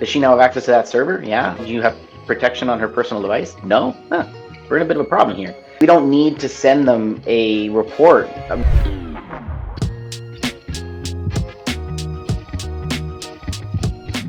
Does she now have access to that server? Yeah. Do you have protection on her personal device? No. Huh. We're in a bit of a problem here. We don't need to send them a report.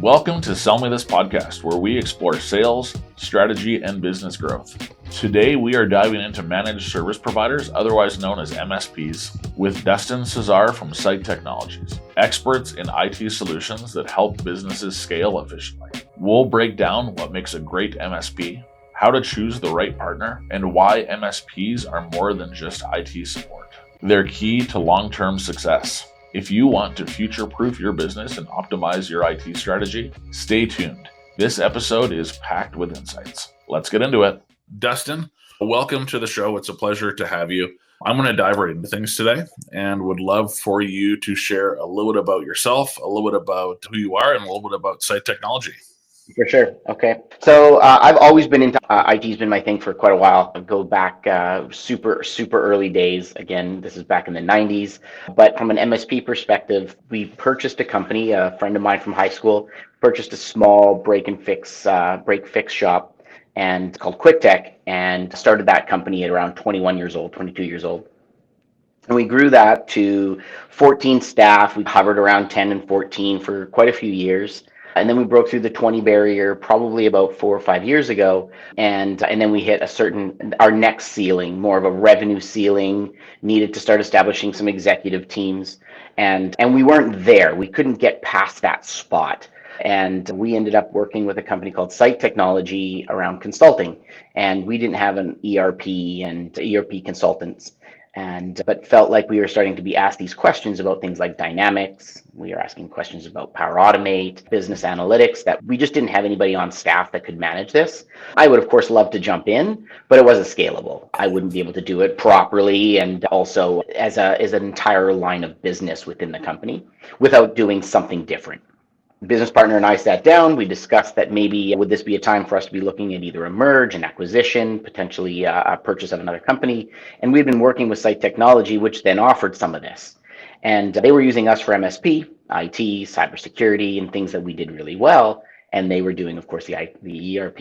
Welcome to Sell Me This podcast, where we explore sales, strategy, and business growth. Today, we are diving into managed service providers, otherwise known as MSPs, with Dustin and Cassar from Site Technologies, experts in IT solutions that help businesses scale efficiently. We'll break down what makes a great MSP, how to choose the right partner, and why MSPs are more than just IT support. They're key to long-term success. If you want to future-proof your business and optimize your IT strategy, stay tuned. This episode is packed with insights. Let's get into it. Dustin, welcome to the show. It's a pleasure to have you. I'm going to dive right into things today and would love for you to share a little bit about yourself, a little bit about who you are, and a little bit about Site Technology. For sure. Okay. So I've always been into IT's been my thing for quite a while. I go back super early days. Again, this is back in the 90s. But from an MSP perspective, we purchased a company. A friend of mine from high school purchased a small break fix shop, and it's called QuickTech, and started that company at around 21 years old, 22 years old. And we grew that to 14 staff. We hovered around 10 and 14 for quite a few years. And then we broke through the 20 barrier probably about 4 or 5 years ago. And then we hit our next ceiling, more of a revenue ceiling, needed to start establishing some executive teams. And we weren't there. We couldn't get past that spot. And we ended up working with a company called Site Technology around consulting. And we didn't have an ERP and ERP consultants. But felt like we were starting to be asked these questions about things like dynamics. We were asking questions about Power Automate, business analytics, that we just didn't have anybody on staff that could manage this. I would, of course, love to jump in, but it wasn't scalable. I wouldn't be able to do it properly and also as an entire line of business within the company without doing something different. Business partner and I sat down. We discussed that maybe would this be a time for us to be looking at either a merge, an acquisition, potentially a purchase of another company. And we've been working with Site Technology, which then offered some of this. And they were using us for MSP, IT, cybersecurity, and things that we did really well. And they were doing, of course, the ERP.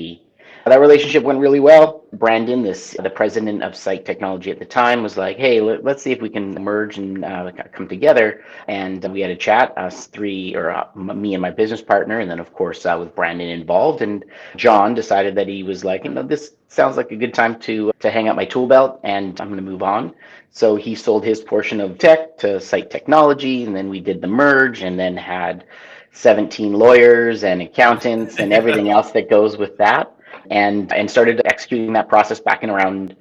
That relationship went really well. Brandon, the president of Site Technology at the time, was like, hey, let's see if we can merge and come together. And we had a chat, us three, or me and my business partner, and then, of course, with Brandon involved. And John decided that he was like, this sounds like a good time to hang out my tool belt, and I'm going to move on. So he sold his portion of tech to Site Technology, and then we did the merge, and then had 17 lawyers and accountants and everything else that goes with that. And started executing that process back in around,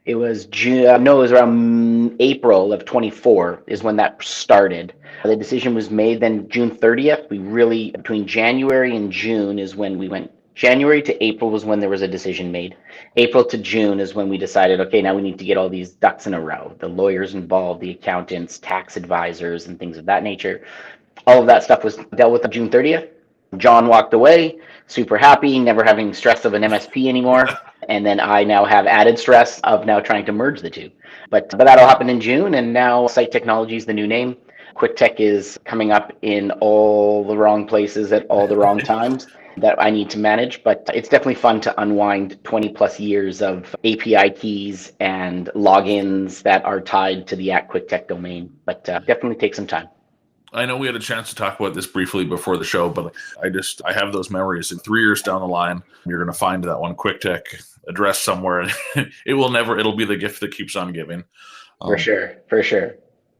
it was around April of 24 is when that started. The decision was made then June 30th. Between January and June is when we went. January to April was when there was a decision made. April to June is when we decided, okay, now we need to get all these ducks in a row. The lawyers involved, the accountants, tax advisors, and things of that nature. All of that stuff was dealt with on June 30th. John walked away, super happy, never having stress of an MSP anymore. And then I now have added stress of now trying to merge the two. But that all happened in June, and now Site Technology is the new name. QuickTech is coming up in all the wrong places at all the wrong times that I need to manage. But it's definitely fun to unwind 20 plus years of API keys and logins that are tied to the @QuickTech domain. But definitely take some time. I know we had a chance to talk about this briefly before the show, but I have those memories. In 3 years down the line, you're going to find that one QuickTech address somewhere. It'll be the gift that keeps on giving. For sure.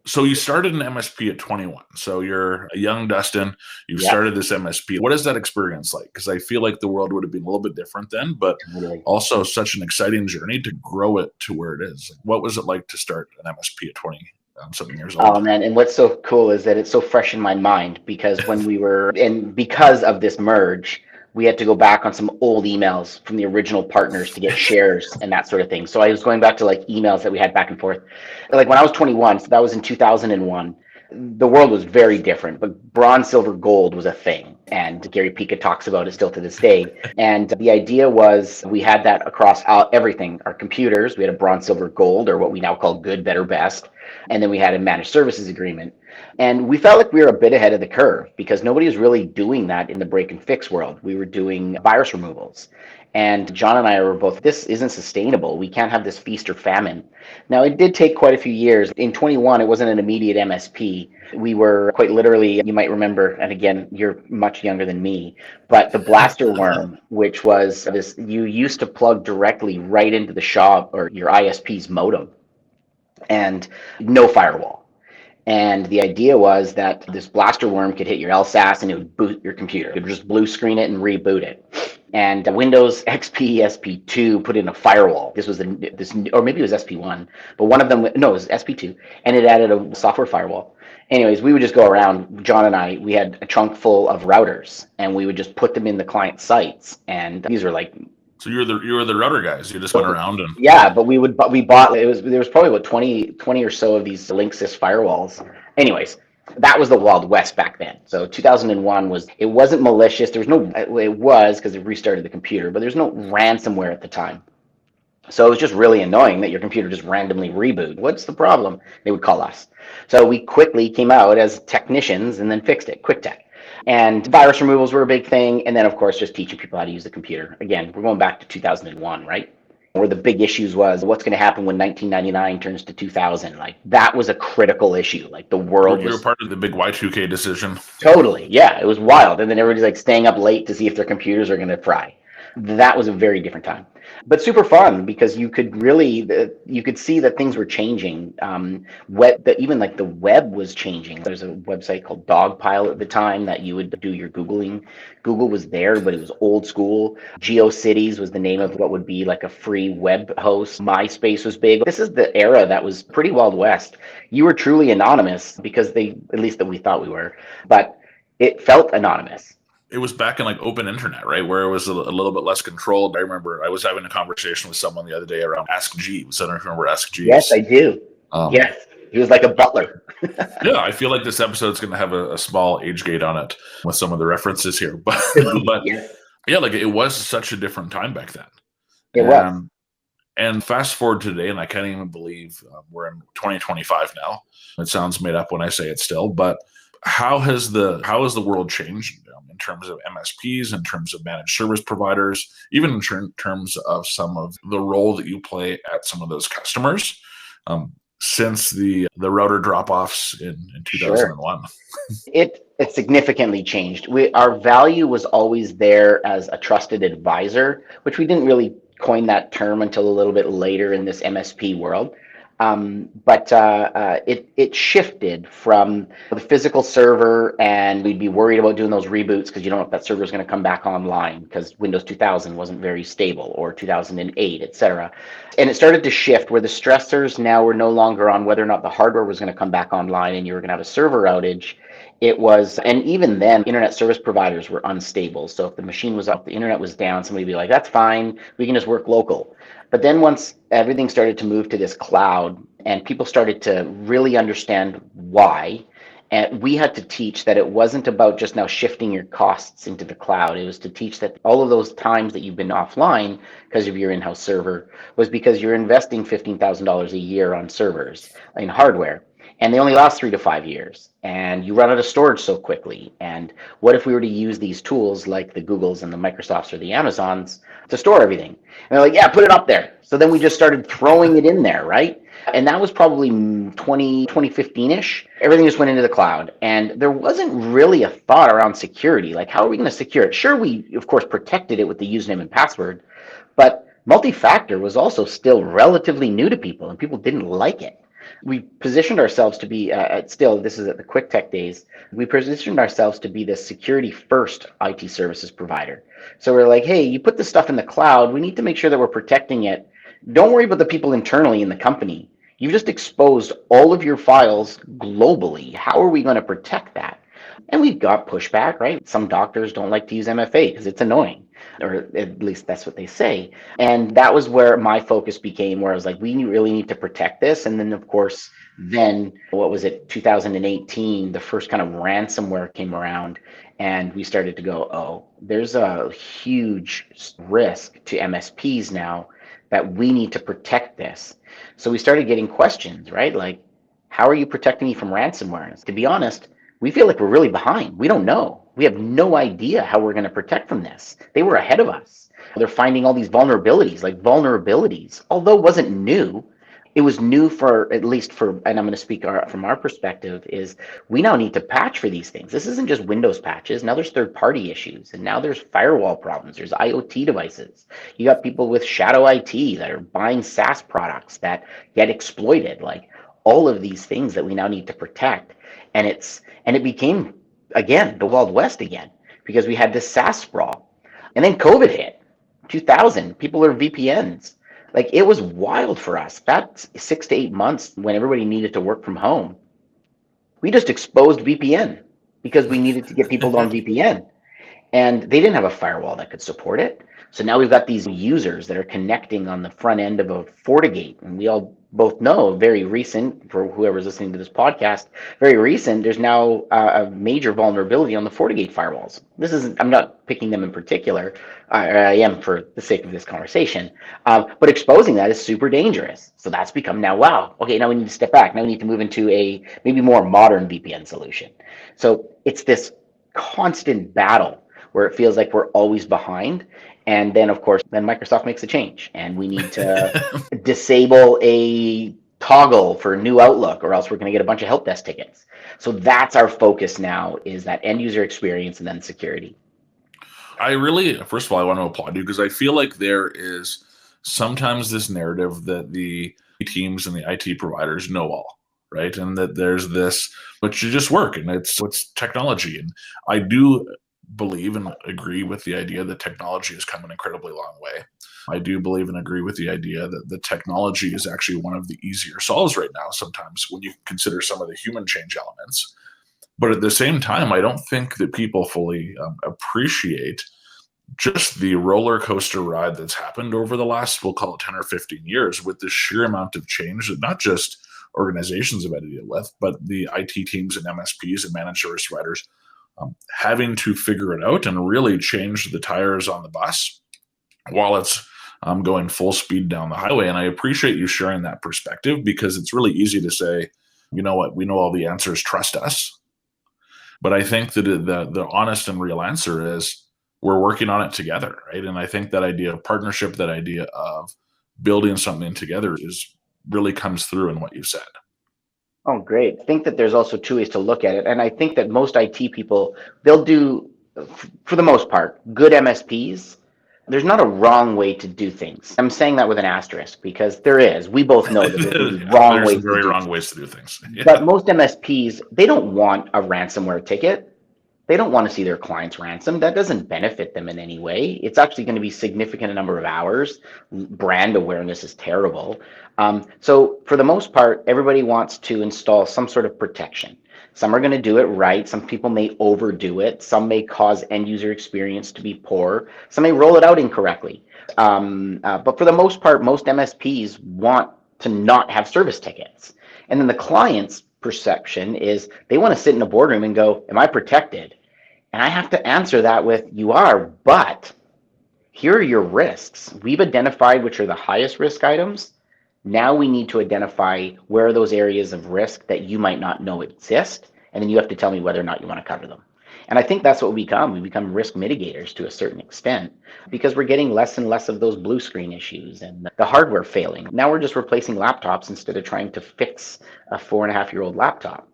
So you started an MSP at 21. So you're a young Dustin. You've started this MSP. What is that experience like? Because I feel like the world would have been a little bit different then, but also such an exciting journey to grow it to where it is. What was it like to start an MSP at 7 years old? Oh man, and what's so cool is that it's so fresh in my mind because because of this merge, we had to go back on some old emails from the original partners to get shares and that sort of thing. So I was going back to like emails that we had back and forth. Like when I was 21, so that was in 2001, the world was very different, but bronze, silver, gold was a thing. And Gary Pica talks about it still to this day. And the idea was we had that across everything. Our computers, we had a bronze, silver, gold, or what we now call good, better, best. And then we had a managed services agreement. And we felt like we were a bit ahead of the curve because nobody was really doing that in the break and fix world. We were doing virus removals. And John and I were both, this isn't sustainable. We can't have this feast or famine. Now, it did take quite a few years. In 21, it wasn't an immediate MSP. We were quite literally, you might remember, and again, you're much younger than me, but the blaster worm, which was this, you used to plug directly right into the shop or your ISP's modem and no firewall. And the idea was that this blaster worm could hit your LSAS and it would boot your computer. It would just blue screen it and reboot it. And Windows XP SP2 put in a firewall. This was or maybe it was SP1, but one of them, no, it was SP2, and it added a software firewall. Anyways, we would just go around, John and I, we had a trunk full of routers, and we would just put them in the client sites. And these are like, so you were the router guys. You just went around and yeah, but we bought, there was probably about 20 or so of these Linksys firewalls. Anyways, that was the Wild West back then. So 2001 it wasn't malicious. There was no, it was because it restarted the computer, but there's no ransomware at the time. So it was just really annoying that your computer just randomly reboot. What's the problem? They would call us. So we quickly came out as technicians and then fixed it, quick tech. And virus removals were a big thing. And then, of course, just teaching people how to use the computer. Again, we're going back to 2001, right? Where the big issues was what's going to happen when 1999 turns to 2000. Like, that was a critical issue. Like, the world you were part of the big Y2K decision. Totally. Yeah, it was wild. And then everybody's like staying up late to see if their computers are going to fry. That was a very different time, but super fun because you could see that things were changing. Even like the web was changing. There's a website called Dogpile at the time that you would do your Googling. Google was there, but it was old school. GeoCities was the name of what would be like a free web host. MySpace was big. This is the era that was pretty Wild West. You were truly anonymous because at least that we thought we were, but it felt anonymous. It was back in like open internet, right? Where it was a little bit less controlled. I remember I was having a conversation with someone the other day around Ask Jeeves. I don't know if you remember Ask Jeeves. Yes, I do. Yes, he was like a butler. Yeah, I feel like this episode's going to have a small age gate on it with some of the references here. But yeah, like it was such a different time back then. It was. And fast forward to today, and I can't even believe we're in 2025 now. It sounds made up when I say it still, but how has the world changed in terms of MSPs, in terms of managed service providers, even in terms of some of the role that you play at some of those customers since the router drop-offs in 2001? Sure. It significantly changed. Our value was always there as a trusted advisor, which we didn't really coin that term until a little bit later in this MSP world. But it shifted from the physical server, and we'd be worried about doing those reboots because you don't know if that server is going to come back online because Windows 2000 wasn't very stable, or 2008, etc. And it started to shift where the stressors now were no longer on whether or not the hardware was going to come back online and you were going to have a server outage. It was, and even then, internet service providers were unstable. So if the machine was up, the internet was down, somebody would be like, that's fine, we can just work local. But then once everything started to move to this cloud and people started to really understand why, and we had to teach that it wasn't about just now shifting your costs into the cloud. It was to teach that all of those times that you've been offline because of your in-house server was because you're investing $15,000 a year on servers in hardware. And they only last 3 to 5 years, and you run out of storage so quickly. And what if we were to use these tools like the Googles and the Microsofts or the Amazons to store everything? And they're like, yeah, put it up there. So then we just started throwing it in there, right? And that was probably 2015-ish. Everything just went into the cloud, and there wasn't really a thought around security. Like, how are we going to secure it? Sure, we, of course, protected it with the username and password, but multi-factor was also still relatively new to people, and people didn't like it. We positioned ourselves to be, this is at the Quick Tech days, we positioned ourselves to be the security first IT services provider. So we're like, hey, you put this stuff in the cloud, we need to make sure that we're protecting it. Don't worry about the people internally in the company. You've just exposed all of your files globally. How are we going to protect that? And we got pushback, right? Some doctors don't like to use MFA because it's annoying, or at least that's what they say. And that was where my focus became, where I was like, we really need to protect this. And then, of course, what was it, 2018, the first kind of ransomware came around. And we started to go, oh, there's a huge risk to MSPs now that we need to protect this. So we started getting questions, right? Like, how are you protecting me from ransomware? To be honest, we feel like we're really behind. We don't know. We have no idea how we're going to protect from this. They were ahead of us. They're finding all these vulnerabilities, although it wasn't new. It was new for, at least for, and I'm going to speak from our perspective, is we now need to patch for these things. This isn't just Windows patches. Now there's third-party issues, and now there's firewall problems. There's IoT devices. You got people with shadow IT that are buying SaaS products that get exploited. Like all of these things that we now need to protect, and it became again the Wild West again because we had this SaaS sprawl, and then COVID hit. 2000 people are VPNs. Like it was wild for us. That 6 to 8 months when everybody needed to work from home, we just exposed VPN because we needed to get people on VPN, and they didn't have a firewall that could support it. So now we've got these users that are connecting on the front end of a FortiGate, and we all both know very recent, for whoever's listening to this podcast, very recent, there's now a major vulnerability on the FortiGate firewalls. This isn't, I'm not picking them in particular, I am for the sake of this conversation, but exposing that is super dangerous. So that's become now, wow, okay, now we need to step back. Now we need to move into a maybe more modern VPN solution. So it's this constant battle where it feels like we're always behind. And then, of course, then Microsoft makes a change, and we need to disable a toggle for new Outlook, or else we're going to get a bunch of help desk tickets. So that's our focus now, is that end user experience and then security. I really, first of all, I want to applaud you because I feel like there is sometimes this narrative that the teams and the IT providers know all, right? And that there's this, but you just work and it's technology. And I do believe and agree with the idea that technology has come an incredibly long way. I do believe and agree with the idea that the technology is actually one of the easier solves right now, sometimes when you consider some of the human change elements. But at the same time, I don't think that people fully appreciate just the roller coaster ride that's happened over the last, we'll call it 10 or 15 years, with the sheer amount of change that not just organizations have had to deal with, but the IT teams and MSPs and managed service providers having to figure it out and really change the tires on the bus while it's going full speed down the highway. And I appreciate you sharing that perspective, because it's really easy to say, you know what, we know all the answers, trust us. But I think that the honest and real answer is we're working on it together, right? And I think that idea of partnership, that idea of building something together is really comes through in what you said. Oh, great. I think that there's also two ways to look at it. And I think that most IT people, they'll do, for the most part, good MSPs. There's not a wrong way to do things. I'm saying that with an asterisk because there is. We both know that there's wrong ways to do very wrong things. ways to do things. Yeah. But most MSPs, they don't want a ransomware ticket. They don't want to see their clients ransomed. That doesn't benefit them in any way. It's actually going to be significant number of hours. Brand awareness is terrible. So for the most part, everybody wants to install some sort of protection. Some are going to do it right. Some people may overdo it. Some may cause end user experience to be poor. Some may roll it out incorrectly. But for the most part, most MSPs want to not have service tickets. And then the client's perception is they want to sit in a boardroom and go, am I protected? And I have to answer that with, you are, but here are your risks. We've identified which are the highest risk items. Now we need to identify where are those areas of risk that you might not know exist. And then you have to tell me whether or not you want to cover them. And I think that's what we become. We become risk mitigators to a certain extent because we're getting less and less of those blue screen issues and the hardware failing. Now we're just replacing laptops instead of trying to fix a 4.5-year-old laptop.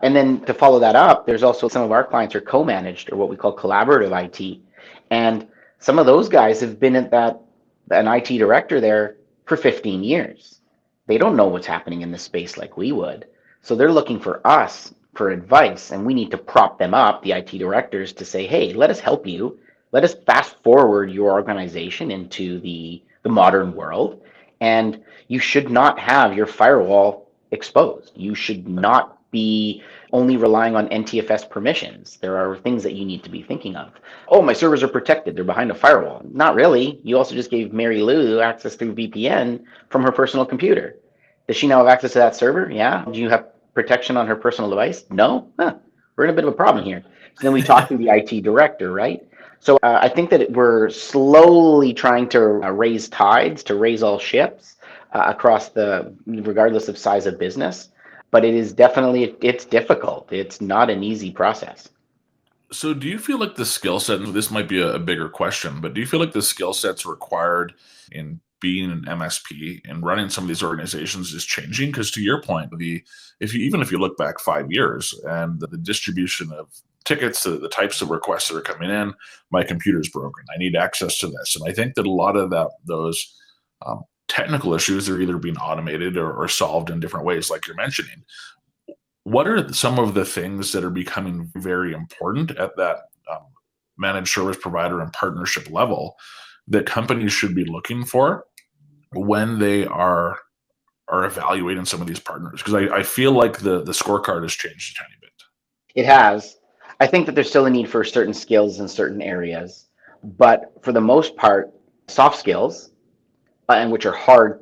And then to follow that up, there's also some of our clients are co-managed, or what we call collaborative IT. And some of those guys have been at an IT director there for 15 years. They don't know what's happening in this space like we would. So they're looking for us for advice, and we need to prop them up, the IT directors, to say, hey, let us help you. Let us fast forward your organization into the modern world. And you should not have your firewall exposed. You should not be only relying on NTFS permissions. There are things that you need to be thinking of. Oh, my servers are protected. They're behind a firewall. Not really. You also just gave Mary Lou access through VPN from her personal computer. Does she now have access to that server? Yeah. Do you have protection on her personal device? No. We're in a bit of a problem here. So then we talk to the IT director, right? So I think that we're slowly trying to raise tides, to raise all ships across regardless of size of business. But it is definitely, it's difficult. It's not an easy process. So do you feel like the skill set, and this might be a bigger question, but do you feel like the skill sets required in being an MSP and running some of these organizations is changing? Because to your point, if you look back 5 years and the distribution of tickets, the types of requests that are coming in, my computer's broken, I need access to this. And I think that a lot of those technical issues are either being automated or solved in different ways, like you're mentioning. What are some of the things that are becoming very important at that managed service provider and partnership level that companies should be looking for when they are evaluating some of these partners? Because I feel like the scorecard has changed a tiny bit. It has. I think that there's still a need for certain skills in certain areas, but for the most part, soft skills, and which are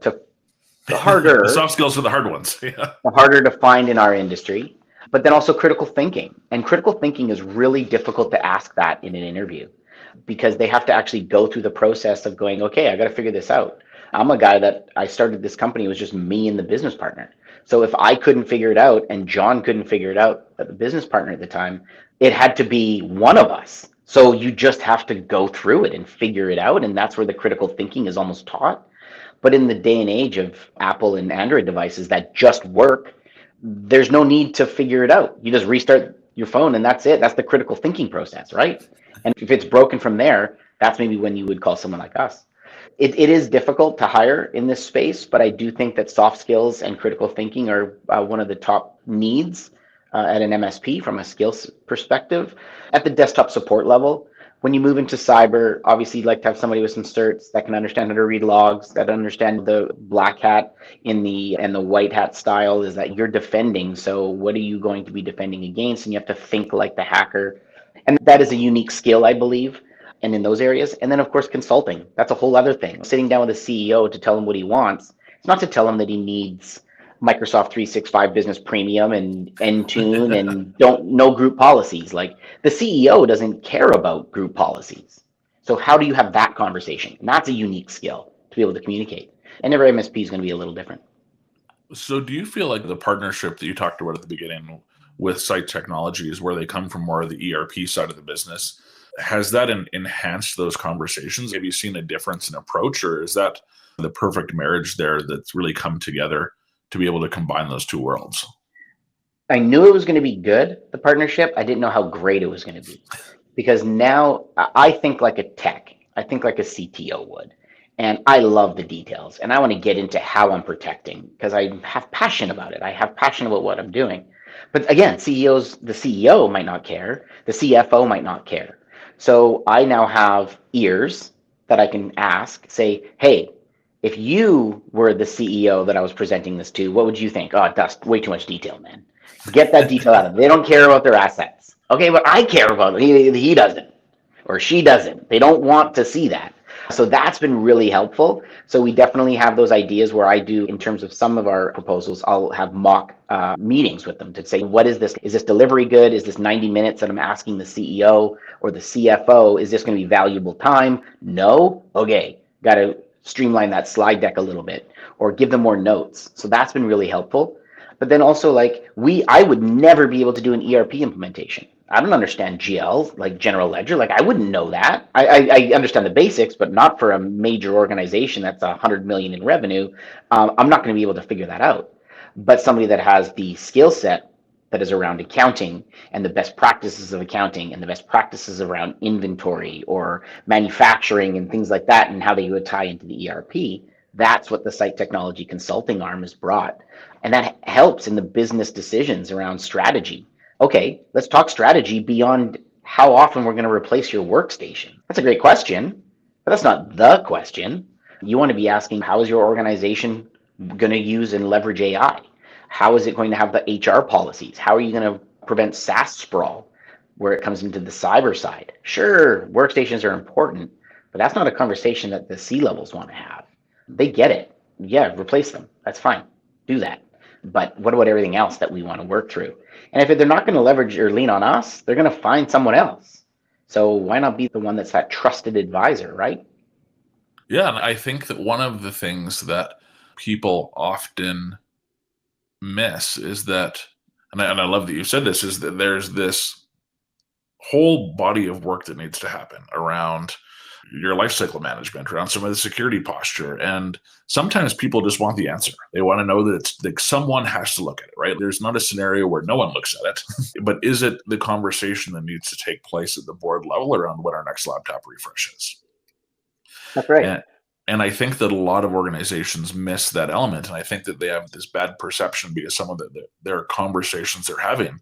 The harder soft skills are the hard ones. Yeah. harder to find in our industry, but then also critical thinking. And critical thinking is really difficult to ask that in an interview because they have to actually go through the process of going, okay, I got to figure this out. I'm a guy that I started this company, it was just me and the business partner. So if I couldn't figure it out and John couldn't figure it out, the business partner at the time, it had to be one of us. So you just have to go through it and figure it out. And that's where the critical thinking is almost taught. But in the day and age of Apple and Android devices that just work, there's no need to figure it out. You just restart your phone and that's it. That's the critical thinking process, right? And if it's broken from there, that's maybe when you would call someone like us. It is difficult to hire in this space, but I do think that soft skills and critical thinking are one of the top needs at an MSP from a skills perspective. At the desktop support level, when you move into cyber, obviously you'd like to have somebody with some certs that can understand how to read logs, that understand the black hat in the and the white hat style is that you're defending. So what are you going to be defending against? And you have to think like the hacker. And that is a unique skill, I believe, and in those areas. And then of course consulting. That's a whole other thing. Sitting down with a CEO to tell him what he wants. It's not to tell him that he needs Microsoft 365 Business Premium and Intune and no group policies. Like the CEO doesn't care about group policies. So how do you have that conversation? And that's a unique skill to be able to communicate. And every MSP is going to be a little different. So do you feel like the partnership that you talked about at the beginning with Site Technologies, where they come from more of the ERP side of the business, has that enhanced those conversations? Have you seen a difference in approach, or is that the perfect marriage there that's really come together to be able to combine those two worlds? I knew it was going to be good, the partnership. I didn't know how great it was going to be because now I think like a tech. I think like a CTO would. And I love the details and I want to get into how I'm protecting because I have passion about it. I have passion about what I'm doing. But again, the CEO might not care. The CFO might not care. So I now have ears that I can ask, say, hey, if you were the CEO that I was presenting this to, what would you think? Oh, Dust, way too much detail, man. Get that detail out of them. They don't care about their assets. Okay, but I care about it. He doesn't, or she doesn't. They don't want to see that. So that's been really helpful. So we definitely have those ideas where I do, in terms of some of our proposals, I'll have mock meetings with them to say, what is this? Is this delivery good? Is this 90 minutes that I'm asking the CEO or the CFO? Is this going to be valuable time? No? Okay, got to streamline that slide deck a little bit or give them more notes. So that's been really helpful. But then also I would never be able to do an ERP implementation. I don't understand GL, like general ledger. Like I wouldn't know that. I understand the basics, but not for a major organization that's 100 million in revenue. I'm not going to be able to figure that out. But somebody that has the skill set that is around accounting and the best practices of accounting and the best practices around inventory or manufacturing and things like that and how they would tie into the ERP, that's what the site technology consulting arm has brought. And that helps in the business decisions around strategy. Okay, let's talk strategy beyond how often we're going to replace your workstation. That's a great question, but that's not the question. You want to be asking, how is your organization going to use and leverage AI? How is it going to have the HR policies? How are you going to prevent SaaS sprawl where it comes into the cyber side? Sure, workstations are important, but that's not a conversation that the C-levels want to have. They get it. Yeah, replace them. That's fine. Do that. But what about everything else that we want to work through? And if they're not going to leverage or lean on us, they're going to find someone else. So why not be the one that's that trusted advisor, right? Yeah, and I think that one of the things that people often miss is that, and I love that you said this, is that there's this whole body of work that needs to happen around your life cycle management, around some of the security posture. And sometimes people just want the answer. They want to know that it's like someone has to look at it, right? There's not a scenario where no one looks at it, but is it the conversation that needs to take place at the board level around what our next laptop refresh is? That's right. And I think that a lot of organizations miss that element. And I think that they have this bad perception because some of their conversations they're having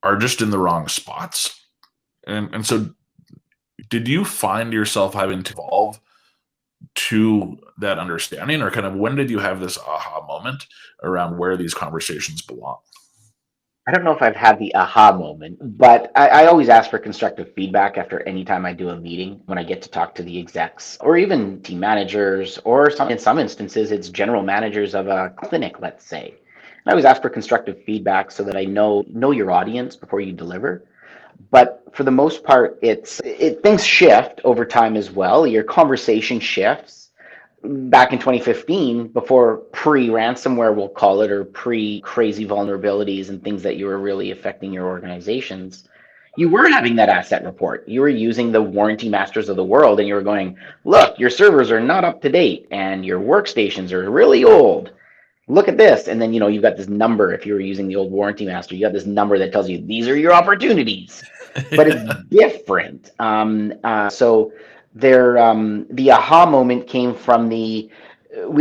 are just in the wrong spots. And so did you find yourself having to evolve to that understanding, or kind of when did you have this aha moment around where these conversations belong? I don't know if I've had the aha moment, but I always ask for constructive feedback after any time I do a meeting when I get to talk to the execs or even team managers, or in some instances, it's general managers of a clinic, let's say. And I always ask for constructive feedback so that I know your audience before you deliver. But for the most part, things shift over time as well. Your conversation shifts. Back in 2015, before pre-ransomware, we'll call it, or pre-crazy vulnerabilities and things that you were really affecting your organizations, you were having that asset report. You were using the warranty masters of the world, and you were going, look, your servers are not up to date, and your workstations are really old. Look at this. And then, you've got this number. If you were using the old warranty master, you got this number that tells you these are your opportunities, but it's different. So the aha moment came from we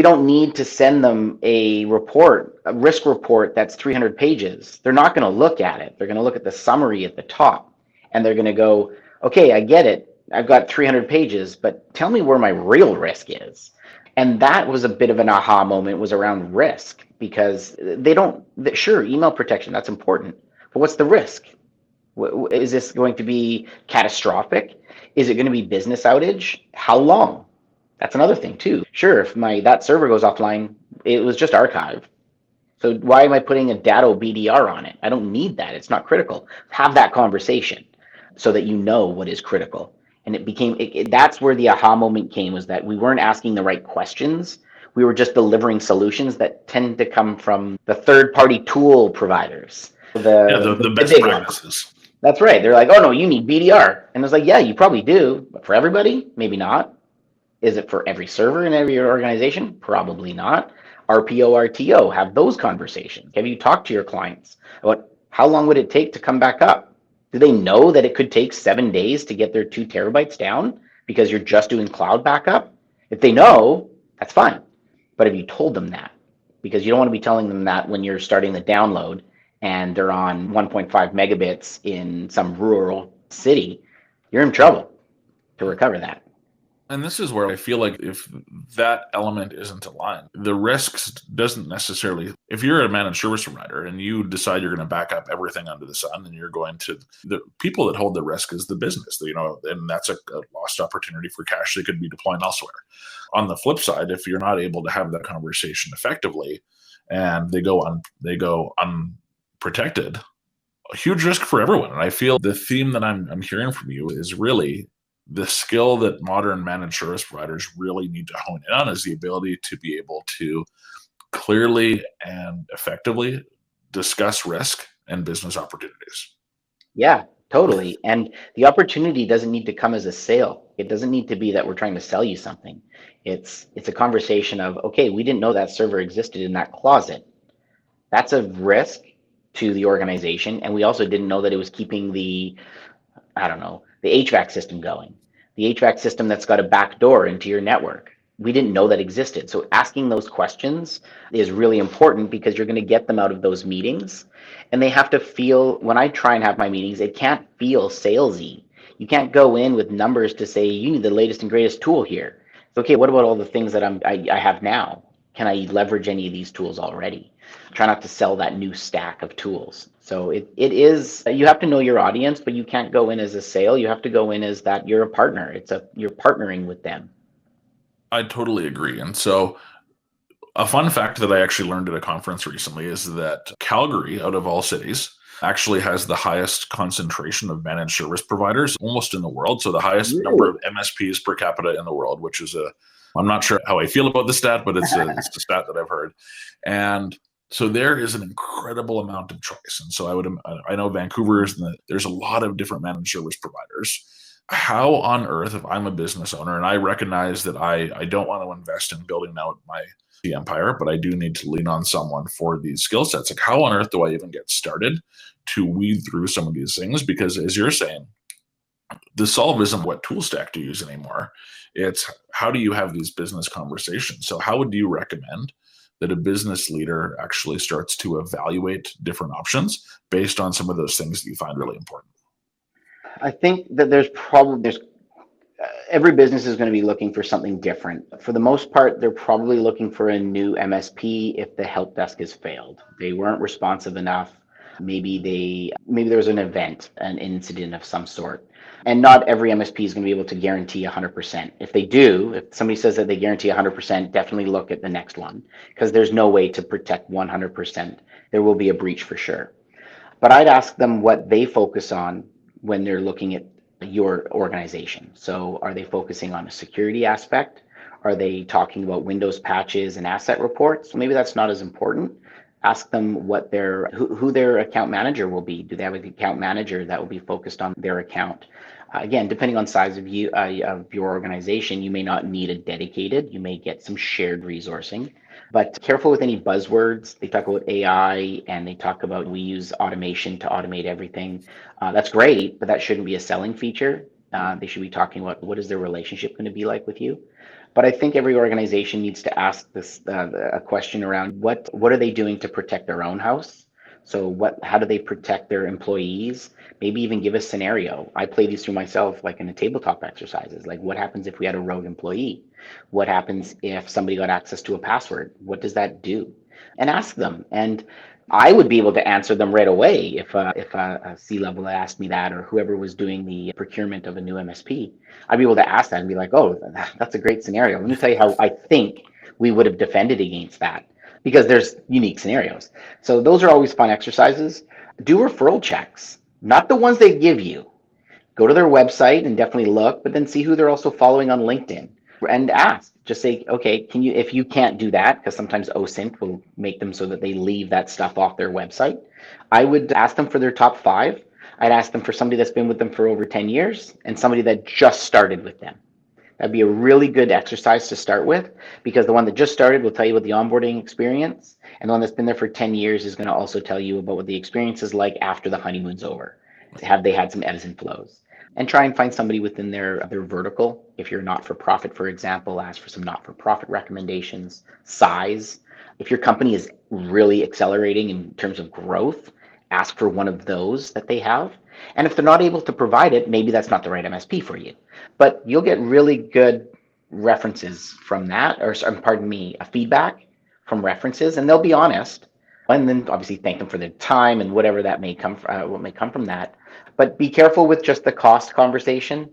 don't need to send them a risk report that's 300 pages. They're not going to look at it. They're going to look at the summary at the top, and they're going to go, okay, I get it. I've got 300 pages, but tell me where my real risk is. And that was a bit of an aha moment, was around risk, because sure, email protection, that's important, but what's the risk? Is this going to be catastrophic? Is it going to be business outage? How long? That's another thing too. Sure, if that server goes offline, it was just archive. So why am I putting a Datto BDR on it? I don't need that. It's not critical. Have that conversation so that you know what is critical. And that's where the aha moment came, was that we weren't asking the right questions. We were just delivering solutions that tend to come from the third-party tool providers. The best big practices. Ones. That's right. They're like, oh no, you need BDR. And it's like, yeah, you probably do, but for everybody, maybe not. Is it for every server in every organization? Probably not. RPO, RTO, have those conversations. Have you talked to your clients about how long would it take to come back up? Do they know that it could take 7 days to get their 2 terabytes down because you're just doing cloud backup? If they know, that's fine. But have you told them that? Because you don't want to be telling them that when you're starting the download and they're on 1.5 megabits in some rural city. You're in trouble to recover that. And this is where I feel like if that element isn't aligned, the risks doesn't necessarily, if you're a managed service provider and you decide you're going to back up everything under the sun, and you're going to, the people that hold the risk is the business, and that's a lost opportunity for cash they could be deploying elsewhere. On the flip side, if you're not able to have that conversation effectively and they go unprotected, a huge risk for everyone. And I feel the theme that I'm hearing from you is really the skill that modern managed service providers really need to hone in on, is the ability to be able to clearly and effectively discuss risk and business opportunities. Yeah, totally. And the opportunity doesn't need to come as a sale. It doesn't need to be that we're trying to sell you something. It's a conversation of, okay, we didn't know that server existed in that closet. That's a risk to the organization. And we also didn't know that it was keeping the HVAC system going, the HVAC system that's got a back door into your network. We didn't know that existed. So asking those questions is really important, because you're going to get them out of those meetings. And they have to feel, when I try and have my meetings, it can't feel salesy. You can't go in with numbers to say, you need the latest and greatest tool here. It's okay, what about all the things that I have now? Can I leverage any of these tools already? Try not to sell that new stack of tools. So it is, you have to know your audience, but you can't go in as a sale. You have to go in as that you're a partner. You're partnering with them. I totally agree. And so A fun fact that I actually learned at a conference recently is that Calgary, out of all cities, actually has the highest concentration of managed service providers almost in the world. So the highest number Really? of MSPs per capita in the world, which is I'm not sure how I feel about the stat, but it's a stat that I've heard. And so there is an incredible amount of choice. And so I know Vancouver is, there's a lot of different managed service providers. How on earth, if I'm a business owner and I recognize that I don't want to invest in building out my empire, but I do need to lean on someone for these skill sets. Like, how on earth do I even get started to weed through some of these things? Because as you're saying, the solve isn't what tool stack to use anymore. It's how do you have these business conversations? So how would you recommend that a business leader actually starts to evaluate different options based on some of those things that you find really important? I think that there's every business is going to be looking for something different. For the most part, they're probably looking for a new MSP if the help desk has failed. They weren't responsive enough. Maybe there was an event, an incident of some sort. And not every MSP is going to be able to guarantee 100%. If they do, if somebody says that they guarantee 100%, definitely look at the next one because there's no way to protect 100%. There will be a breach for sure. But I'd ask them what they focus on when they're looking at your organization. So are they focusing on a security aspect? Are they talking about Windows patches and asset reports? Maybe that's not as important. Ask them what who their account manager will be. Do they have an account manager that will be focused on their account? Again, depending on size of your organization, you may not need a dedicated. You may get some shared resourcing. But careful with any buzzwords. They talk about AI and they talk about we use automation to automate everything. That's great, but that shouldn't be a selling feature. They should be talking about what is their relationship going to be like with you. But I think every organization needs to ask this a question around what are they doing to protect their own house? So how do they protect their employees? Maybe even give a scenario. I play these through myself, like in the tabletop exercises. Like what happens if we had a rogue employee? What happens if somebody got access to a password? What does that do? And ask them. And I would be able to answer them right away if a C-level asked me that, or whoever was doing the procurement of a new MSP. I'd be able to ask that and be like, oh, that's a great scenario. Let me tell you how I think we would have defended against that because there's unique scenarios. So those are always fun exercises. Do referral checks, not the ones they give you. Go to their website and definitely look, but then see who they're also following on LinkedIn and ask. Just say, okay, if you can't do that, because sometimes OSINT will make them so that they leave that stuff off their website. I would ask them for their top 5. I'd ask them for somebody that's been with them for over 10 years and somebody that just started with them. That'd be a really good exercise to start with because the one that just started will tell you about the onboarding experience, and the one that's been there for 10 years is going to also tell you about what the experience is like after the honeymoon's over. Have they had some ebbs and flows? And try and find somebody within their vertical. If you're not for profit, for example, ask for some not for profit recommendations. Size. If your company is really accelerating in terms of growth, ask for one of those that they have. And if they're not able to provide it, maybe that's not the right MSP for you. But you'll get really good references from that, or pardon me, a feedback from references, and they'll be honest. And then obviously thank them for their time and whatever that may come from, what may come from that. But be careful with just the cost conversation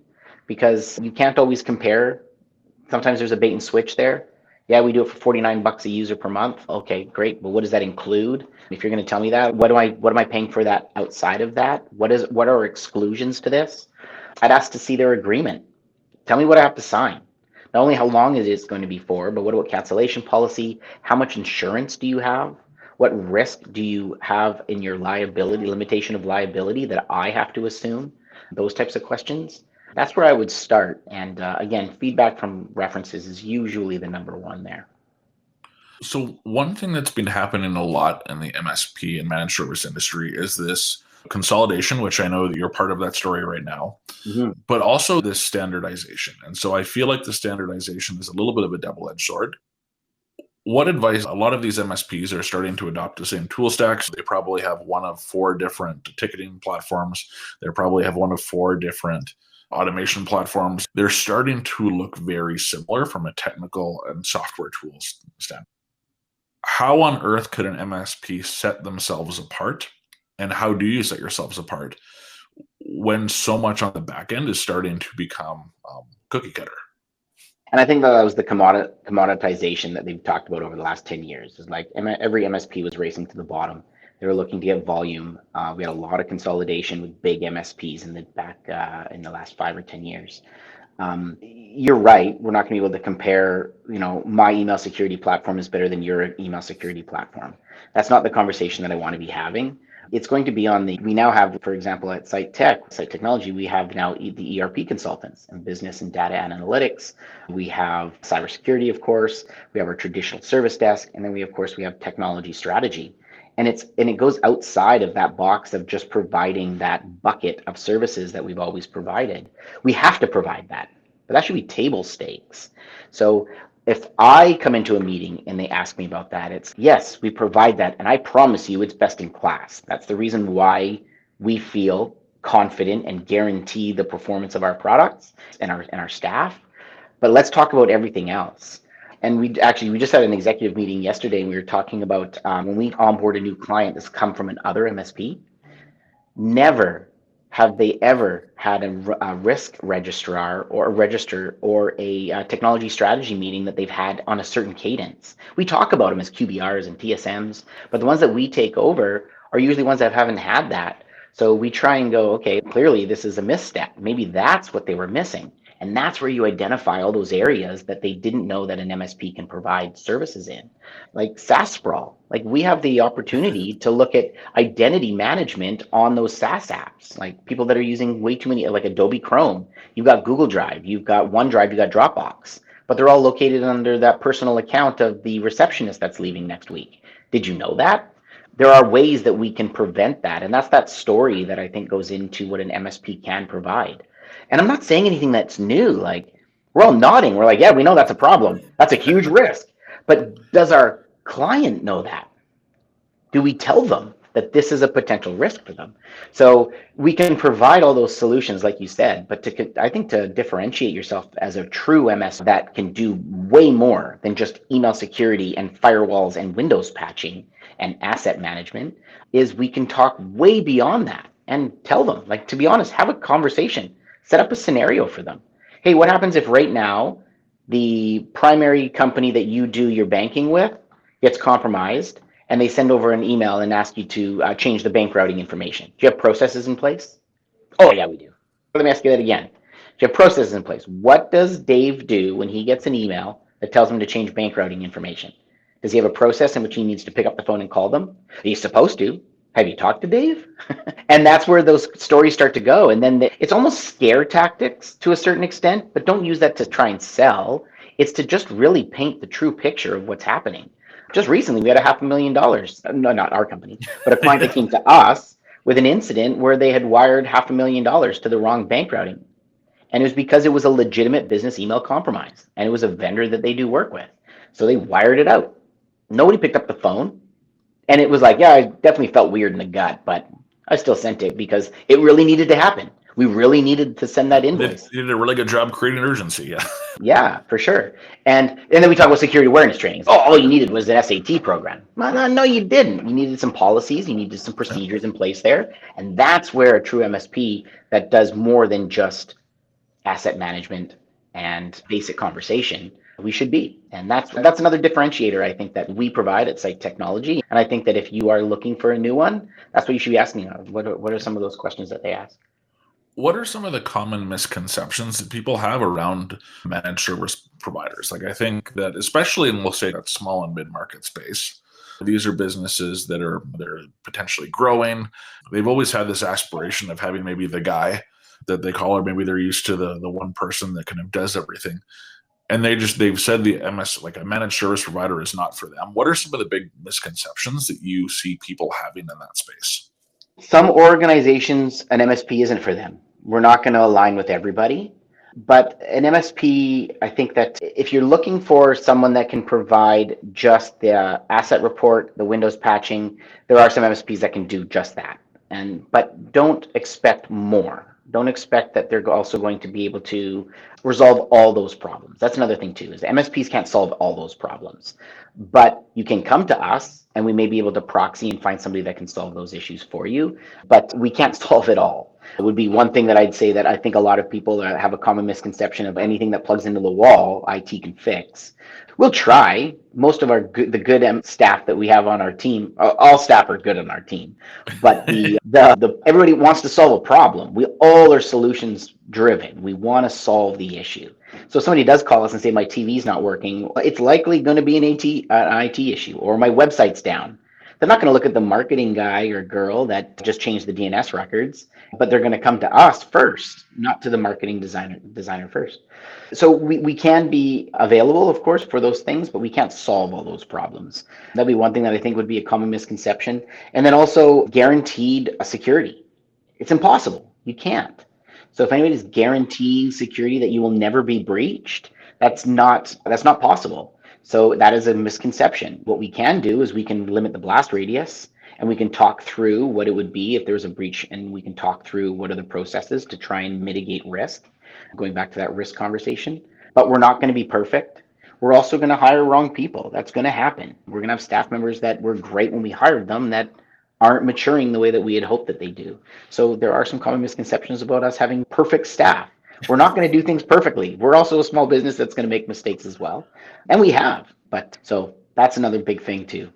because you can't always compare. Sometimes there's a bait and switch there. Yeah, we do it for 49 bucks a user per month. Okay, great. But what does that include? If you're going to tell me that, what am I paying for that outside of that? What are exclusions to this? I'd ask to see their agreement. Tell me what I have to sign. Not only how long it is going to be for, but what about cancellation policy? How much insurance do you have? What risk do you have in your liability, limitation of liability that I have to assume? Those types of questions. That's where I would start. And again, feedback from references is usually the number one there. So one thing that's been happening a lot in the MSP and managed service industry is this consolidation, which I know that you're part of that story right now, but also this standardization. And so I feel like the standardization is a little bit of a double-edged sword. What advice? A lot of these MSPs are starting to adopt the same tool stacks. They probably have one of 4 different ticketing platforms. They probably have one of 4 different automation platforms. They're starting to look very similar from a technical and software tools standpoint. How on earth could an MSP set themselves apart? And how do you set yourselves apart when so much on the back end is starting to become cookie cutter? And I think that was the commoditization that they've talked about over the last 10 years. Is like every MSP was racing to the bottom. They were looking to get volume. We had a lot of consolidation with big MSPs in the last 5 or 10 years. You're right. We're not going to be able to compare, my email security platform is better than your email security platform. That's not the conversation that I want to be having. It's going to be we now have, for example, at Site Technology, we have now the ERP consultants and business and data analytics. We have cybersecurity, of course. We have our traditional service desk. And then of course, we have technology strategy. And it goes outside of that box of just providing that bucket of services that we've always provided. We have to provide that, but that should be table stakes. So if I come into a meeting and they ask me about that, it's yes, we provide that, and I promise you it's best in class. That's the reason why we feel confident and guarantee the performance of our products and our staff. But let's talk about everything else. And we just had an executive meeting yesterday, and we were talking about when we onboard a new client that's come from another MSP. Never have they ever had a risk registrar or a register or a technology strategy meeting that they've had on a certain cadence. We talk about them as QBRs and TSMs, but the ones that we take over are usually ones that haven't had that. So we try and go, okay, clearly this is a misstep. Maybe that's what they were missing. And that's where you identify all those areas that they didn't know that an MSP can provide services in. Like SaaS sprawl. Like we have the opportunity to look at identity management on those SaaS apps. Like people that are using way too many, like Adobe Chrome. You've got Google Drive, you've got OneDrive, you've got Dropbox, but they're all located under that personal account of the receptionist that's leaving next week. Did you know that? There are ways that we can prevent that. And that's that story that I think goes into what an MSP can provide. And I'm not saying anything that's new. Like we're all nodding. We're like, yeah, we know that's a problem. That's a huge risk. But does our client know that? Do we tell them that this is a potential risk for them? So we can provide all those solutions, like you said, but I think to differentiate yourself as a true MS that can do way more than just email security and firewalls and Windows patching and asset management is we can talk way beyond that and tell them, like, to be honest, have a conversation, set up a scenario for them. Hey, what happens if right now the primary company that you do your banking with gets compromised and they send over an email and ask you to change the bank routing information? Do you have processes in place? Oh, yeah, we do. Let me ask you that again. Do you have processes in place? What does Dave do when he gets an email that tells him to change bank routing information? Does he have a process in which he needs to pick up the phone and call them? He's supposed to. Have you talked to Dave? And that's where those stories start to go. And then it's almost scare tactics to a certain extent, but don't use that to try and sell. It's to just really paint the true picture of what's happening. Just recently, we had $500,000. No, not our company, but a client that came to us with an incident where they had wired $500,000 to the wrong bank routing. And it was because it was a legitimate business email compromise. And it was a vendor that they do work with. So they wired it out. Nobody picked up the phone. And it was like, yeah, I definitely felt weird in the gut, but I still sent it because it really needed to happen. We really needed to send that invoice. You did a really good job creating urgency. Yeah. Yeah, for sure. And then we talk about security awareness trainings. Oh, all you needed was an SAT program. No, you didn't. You needed some policies. You needed some procedures in place there. And that's where a true MSP that does more than just asset management and basic conversation we should be. And that's another differentiator I think that we provide at Site Technology. And I think that if you are looking for a new one, that's what you should be asking. What are some of those questions that they ask? What are some of the common misconceptions that people have around managed service providers? Like I think that especially in, we'll say, that small and mid-market space, these are businesses they're potentially growing. They've always had this aspiration of having maybe the guy that they call, or maybe they're used to the one person that kind of does everything. And they've said the like a managed service provider is not for them. What are some of the big misconceptions that you see people having in that space? Some organizations, an MSP isn't for them. We're not going to align with everybody. But an MSP, I think that if you're looking for someone that can provide just the asset report, the Windows patching, there are some MSPs that can do just that. But don't expect more. Don't expect that they're also going to be able to resolve all those problems. That's another thing too, is MSPs can't solve all those problems. But you can come to us and we may be able to proxy and find somebody that can solve those issues for you, but we can't solve it all. It would be one thing that I'd say that I think a lot of people have a common misconception of anything that plugs into the wall, IT can fix. We'll try. Most of the good staff that we have on our team, all staff are good on our team, but the everybody wants to solve a problem. We all are solutions driven. We want to solve the issue. So if somebody does call us and say my TV's not working, it's likely going to be an IT issue, or my website's down. They're not going to look at the marketing guy or girl that just changed the DNS records, but they're going to come to us first, not to the marketing designer first. So we can be available, of course, for those things, but we can't solve all those problems. That'd be one thing that I think would be a common misconception. And then also guaranteed security. It's impossible. You can't. So if anybody's guaranteeing security that you will never be breached, that's not possible. So that is a misconception. What we can do is we can limit the blast radius, and we can talk through what it would be if there was a breach, and we can talk through what are the processes to try and mitigate risk, going back to that risk conversation. But we're not going to be perfect. We're also going to hire wrong people. That's going to happen. We're going to have staff members that were great when we hired them that aren't maturing the way that we had hoped that they do. So there are some common misconceptions about us having perfect staff. We're not going to do things perfectly. We're also a small business that's going to make mistakes as well. And we have. But so that's another big thing too.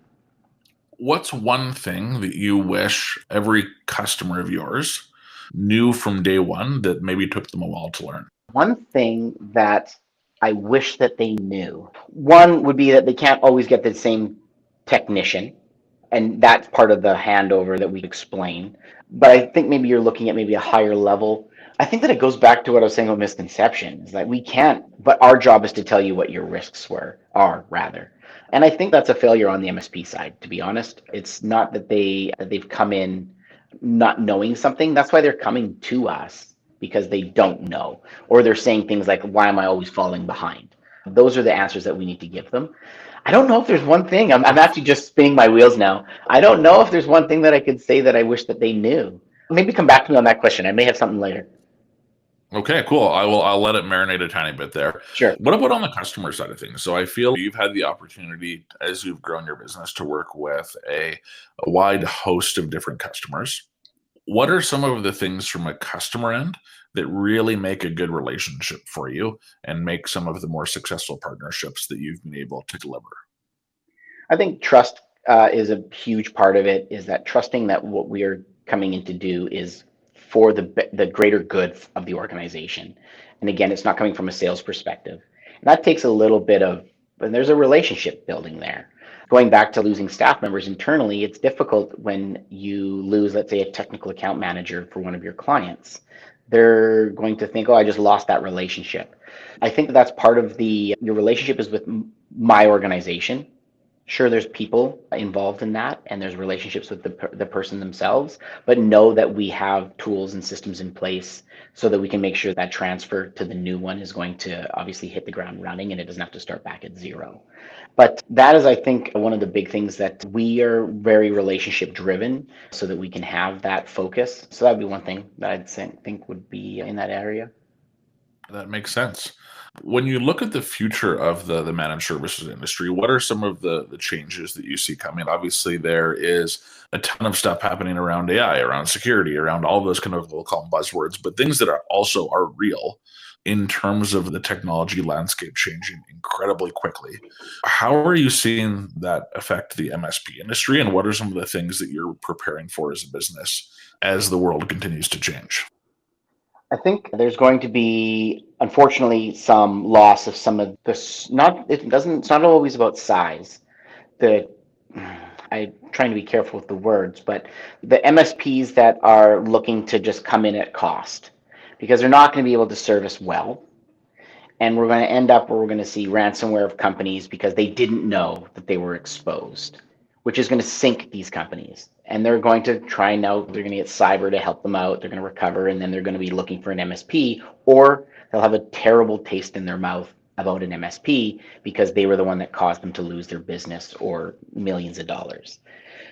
What's one thing that you wish every customer of yours knew from day one that maybe took them a while to learn? One thing that I wish that they knew, one would be that they can't always get the same technician. And that's part of the handover that we explain. But I think maybe you're looking at maybe a higher level. I think that it goes back to what I was saying about misconceptions, that we can't, but our job is to tell you what your risks are rather. And I think that's a failure on the MSP side, to be honest. It's not that they've come in not knowing something. That's why they're coming to us, because they don't know, or they're saying things like, why am I always falling behind? Those are the answers that we need to give them. I don't know if there's one thing. I'm actually just spinning my wheels now. I don't know if there's one thing that I could say that I wish that they knew. Maybe come back to me on that question. I may have something later. Okay, cool. I'll let it marinate a tiny bit there. Sure. What about on the customer side of things? So I feel you've had the opportunity as you've grown your business to work with a wide host of different customers. What are some of the things from a customer end that really make a good relationship for you and make some of the more successful partnerships that you've been able to deliver? I think trust is a huge part of it, is that trusting that what we are coming in to do is for the greater good of the organization. And again, it's not coming from a sales perspective. And that takes a little bit and there's a relationship building there. Going back to losing staff members internally, it's difficult when you lose, let's say, a technical account manager for one of your clients. They're going to think, oh, I just lost that relationship. I think that's part of your relationship is with my organization. Sure, there's people involved in that, and there's relationships with the person themselves, but know that we have tools and systems in place so that we can make sure that transfer to the new one is going to obviously hit the ground running, and it doesn't have to start back at zero. But that is, I think, one of the big things, that we are very relationship driven so that we can have that focus. So that'd be one thing that think would be in that area. That makes sense. When you look at the future of the managed services industry, what are some of the changes that you see coming? Obviously, there is a ton of stuff happening around AI, around security, around all those kind of, we'll call them buzzwords, but things that are also are real in terms of the technology landscape changing incredibly quickly. How are you seeing that affect the MSP industry, and what are some of the things that you're preparing for as a business as the world continues to change? I think there's going to be, unfortunately, some loss of some of this. It's not always about size. The I'm trying to be careful with the words, but the MSPs that are looking to just come in at cost, because they're not going to be able to service well. And we're going to end up where we're going to see ransomware of companies because they didn't know that they were exposed, which is going to sink these companies. And they're going to try now, they're going to get cyber to help them out. They're going to recover, and then they're going to be looking for an MSP, or they'll have a terrible taste in their mouth about an MSP because they were the one that caused them to lose their business or millions of dollars.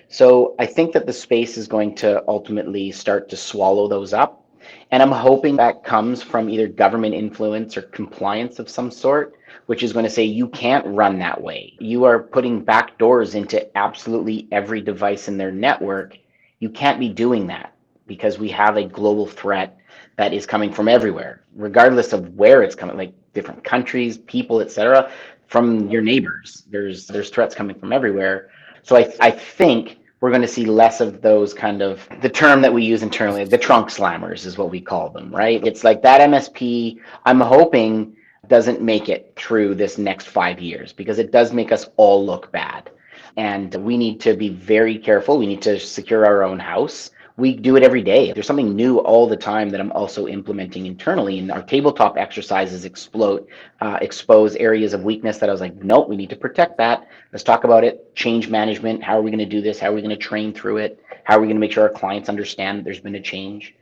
So I think that the space is going to ultimately start to swallow those up. And I'm hoping that comes from either government influence or compliance of some sort, which is going to say you can't run that way. You are putting back doors into absolutely every device in their network. You can't be doing that. because we have a global threat that is coming from everywhere, regardless of where it's coming, like different countries, people, etc., from your neighbors. There's threats coming from everywhere. So I think we're going to see less of those kind of, the term that we use internally, the trunk slammers is what we call them, right? It's like that MSP, I'm hoping, doesn't make it through this next 5 years, because it does make us all look bad. And we need to be very careful. We need to secure our own house. We do it every day. There's something new all the time that I'm also implementing internally. And our tabletop exercises expose areas of weakness that I was like, nope, we need to protect that. Let's talk about it. Change management. How are we going to do this? How are we going to train through it? How are we going to make sure our clients understand that there's been a change?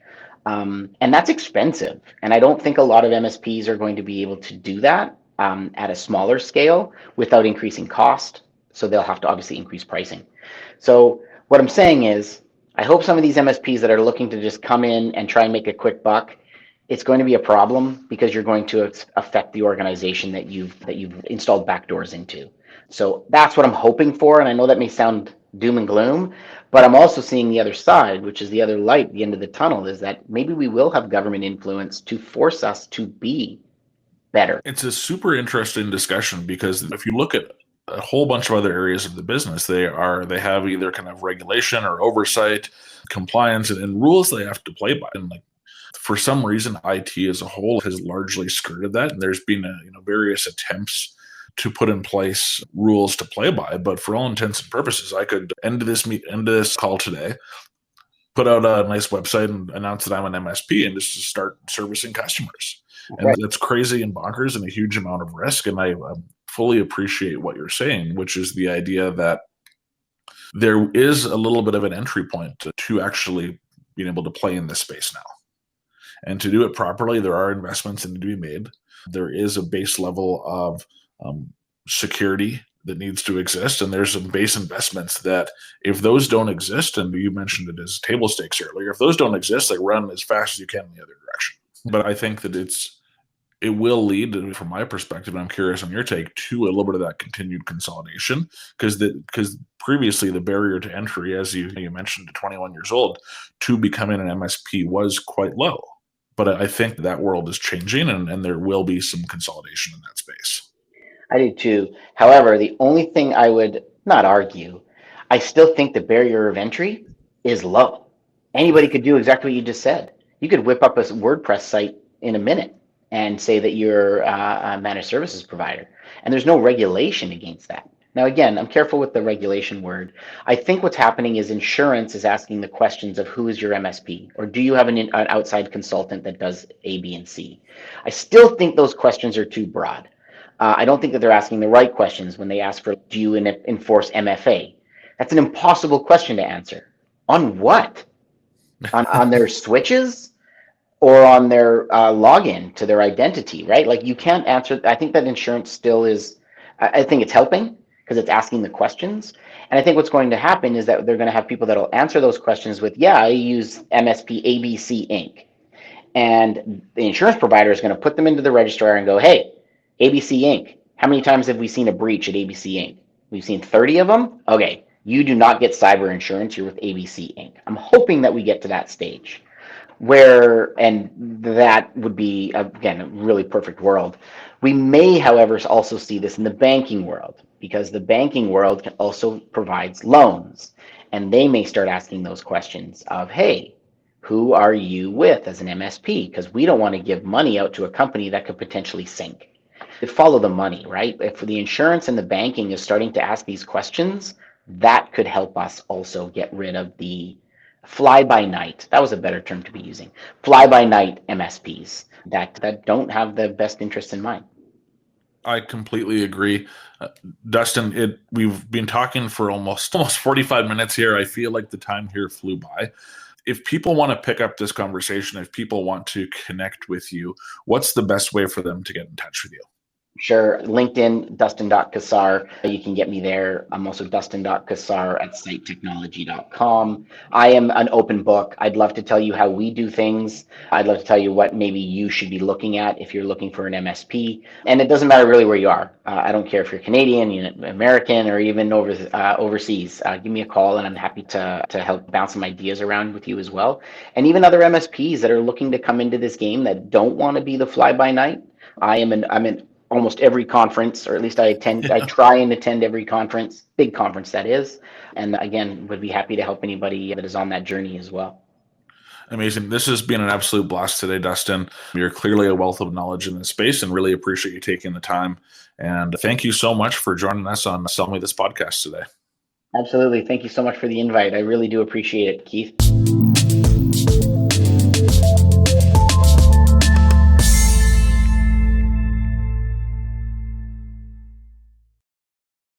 And that's expensive. And I don't think a lot of MSPs are going to be able to do that at a smaller scale without increasing cost. So they'll have to obviously increase pricing. So what I'm saying is, I hope some of these MSPs that are looking to just come in and try and make a quick buck, it's going to be a problem, because you're going to affect the organization that you've installed backdoors into. So that's what I'm hoping for. And I know that may sound doom and gloom, but I'm also seeing the other side, which is the other light, the end of the tunnel, is that maybe we will have government influence to force us to be better. It's a super interesting discussion, because if you look at a whole bunch of other areas of the business, they have either kind of regulation or oversight, compliance, and rules they have to play by. And like, for some reason, IT as a whole has largely skirted that. And there's been various attempts to put in place rules to play by. But for all intents and purposes, I could end this call today, put out a nice website and announce that I'm an MSP and just start servicing customers. And Right. that's crazy and bonkers and a huge amount of risk. And I fully appreciate what you're saying, which is the idea that there is a little bit of an entry point to actually being able to play in this space now. And to do it properly, there are investments that need to be made. There is a base level of security that needs to exist. And there's some base investments that, if those don't exist, and you mentioned it as table stakes earlier, if those don't exist, they run as fast as you can in the other direction. But I think that it will lead, from my perspective, and I'm curious on your take, to a little bit of that continued consolidation, because previously the barrier to entry, as you mentioned, to 21 years old, to becoming an MSP was quite low. But I think that world is changing, and there will be some consolidation in that space. I do too. However, the only thing I would not argue, I still think the barrier of entry is low. Anybody could do exactly what you just said. You could whip up a WordPress site in a minute and say that you're a managed services provider. And there's no regulation against that. Now, again, I'm careful with the regulation word. I think what's happening is insurance is asking the questions of who is your MSP, or do you have an outside consultant that does A, B, and C? I still think those questions are too broad. I don't think that they're asking the right questions when they ask for, do you enforce MFA? That's an impossible question to answer. On what? On their switches? Or on their login to their identity, right? Like, you can't answer. I think that insurance still is, I think it's helping because it's asking the questions. And I think what's going to happen is that they're going to have people that'll answer those questions with, yeah, I use MSP ABC Inc. And the insurance provider is going to put them into the registrar and go, hey, ABC Inc., how many times have we seen a breach at ABC Inc.? We've seen 30 of them? Okay, you do not get cyber insurance. You're with ABC Inc. I'm hoping that we get to that stage and that would be, again, a really perfect world. We may, however, also see this in the banking world, because the banking world also provides loans, and they may start asking those questions of, hey, who are you with as an MSP? Because we don't want to give money out to a company that could potentially sink. Follow the money, right? If the insurance and the banking is starting to ask these questions, that could help us also get rid of the fly-by-night, that was a better term to be using, fly-by-night MSPs that don't have the best interests in mind. I completely agree. Dustin, we've been talking for almost 45 minutes here. I feel like the time here flew by. If people want to pick up this conversation, if people want to connect with you, what's the best way for them to get in touch with you? Sure. LinkedIn, Dustin.Cassar. You can get me there. I'm also Dustin.Cassar@sitetechnology.com. I am an open book. I'd love to tell you how we do things. I'd love to tell you what maybe you should be looking at if you're looking for an MSP. And it doesn't matter really where you are. I don't care if you're Canadian, American, or even overseas. Give me a call and I'm happy to help bounce some ideas around with you as well. And even other MSPs that are looking to come into this game that don't want to be the fly by night. I'm in almost every conference, or at least I Yeah. try and attend every conference, big conference that is. And again, would be happy to help anybody that is on that journey as well. Amazing. This has been an absolute blast today, Dustin. You're clearly a wealth of knowledge in this space and really appreciate you taking the time. And thank you so much for joining us on Sell Me This podcast today. Absolutely. Thank you so much for the invite. I really do appreciate it, Keith.